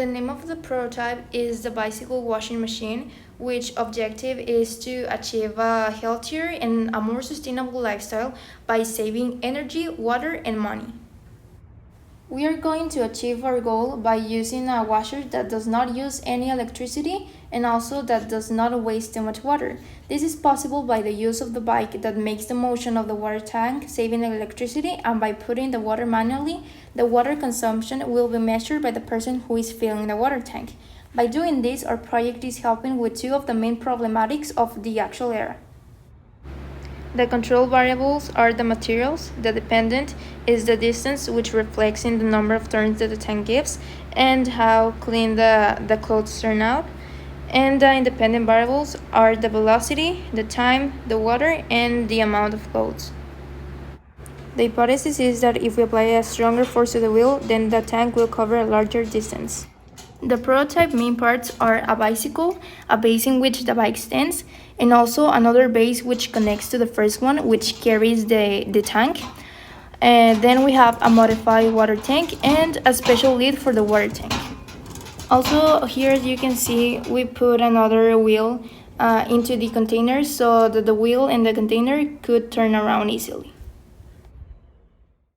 The name of the prototype is the bicycle washing machine, which objective is to achieve a healthier and a more sustainable lifestyle by saving energy, water, and money. We are going to achieve our goal by using a washer that does not use any electricity and also that does not waste too much water. This is possible by the use of the bike that makes the motion of the water tank, saving electricity, and by putting the water manually, the water consumption will be measured by the person who is filling the water tank. By doing this, our project is helping with two of the main problematics of the actual era. The control variables are the materials, the dependent is the distance, which reflects in the number of turns that the tank gives, and how clean the clothes turn out. And the independent variables are the velocity, the time, the water, and the amount of clothes. The hypothesis is that if we apply a stronger force to the wheel, then the tank will cover a larger distance. The prototype main parts are a bicycle, a base in which the bike stands, and also another base which connects to the first one, which carries the tank. And then we have a modified water tank and a special lid for the water tank. Also, here as you can see, we put another wheel into the container so that the wheel and the container could turn around easily.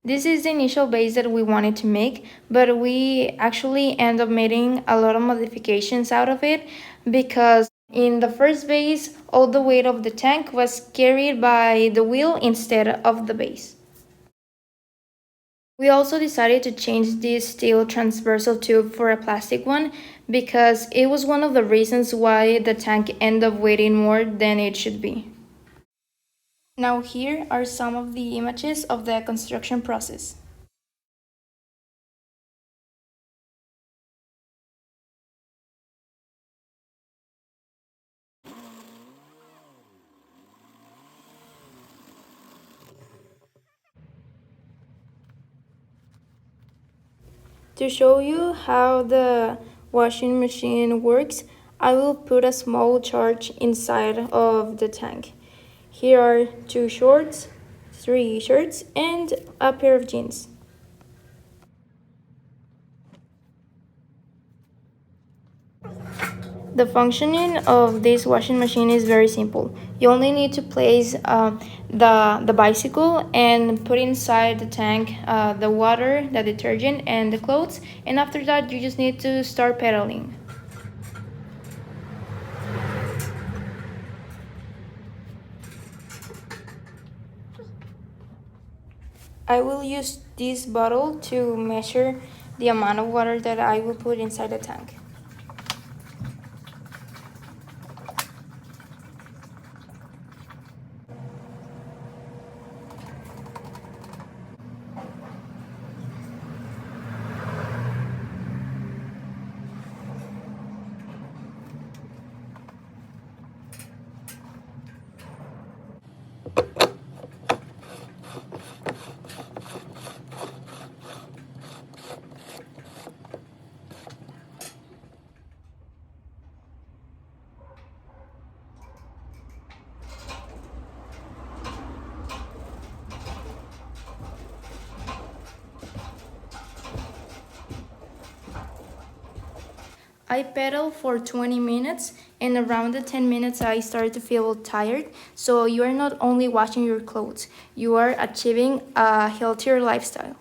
This is the initial base that we wanted to make, but we actually end up making a lot of modifications out of it because in the first base, all the weight of the tank was carried by the wheel instead of the base. We also decided to change this steel transversal tube for a plastic one because it was one of the reasons why the tank ended up weighing more than it should be. Now here are some of the images of the construction process. To show you how the washing machine works, I will put a small charge inside of the tank. Here are 2 shorts, 3 shirts, and a pair of jeans. The functioning of this washing machine is very simple. You only need to place the bicycle and put inside the tank the water, the detergent, and the clothes, and after that you just need to start pedaling. I will use this bottle to measure the amount of water that I will put inside the tank. I pedaled for 20 minutes and around the 10 minutes I started to feel tired. So you are not only washing your clothes, you are achieving a healthier lifestyle.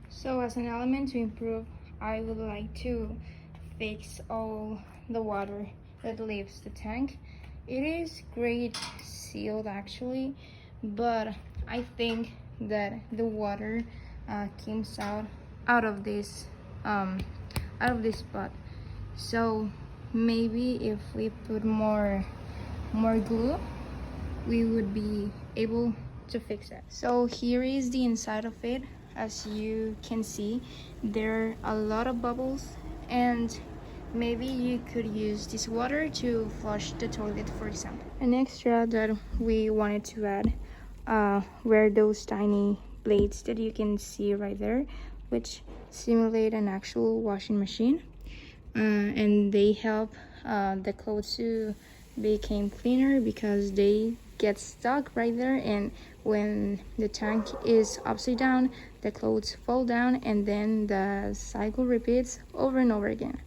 So as an element to improve, I would like to fix all the water that leaves the tank. It is great sealed actually, but I think that the water comes out of this spot. So maybe if we put more more glue, we would be able to fix it. So here is the inside of it. As you can see, there are a lot of bubbles, and maybe you could use this water to flush the toilet, for example. An extra that we wanted to add were those tiny blades that you can see right there, which simulate an actual washing machine, and they help the clothes to become cleaner because they get stuck right there, and when the tank is upside down, the clothes fall down, and then the cycle repeats over and over again.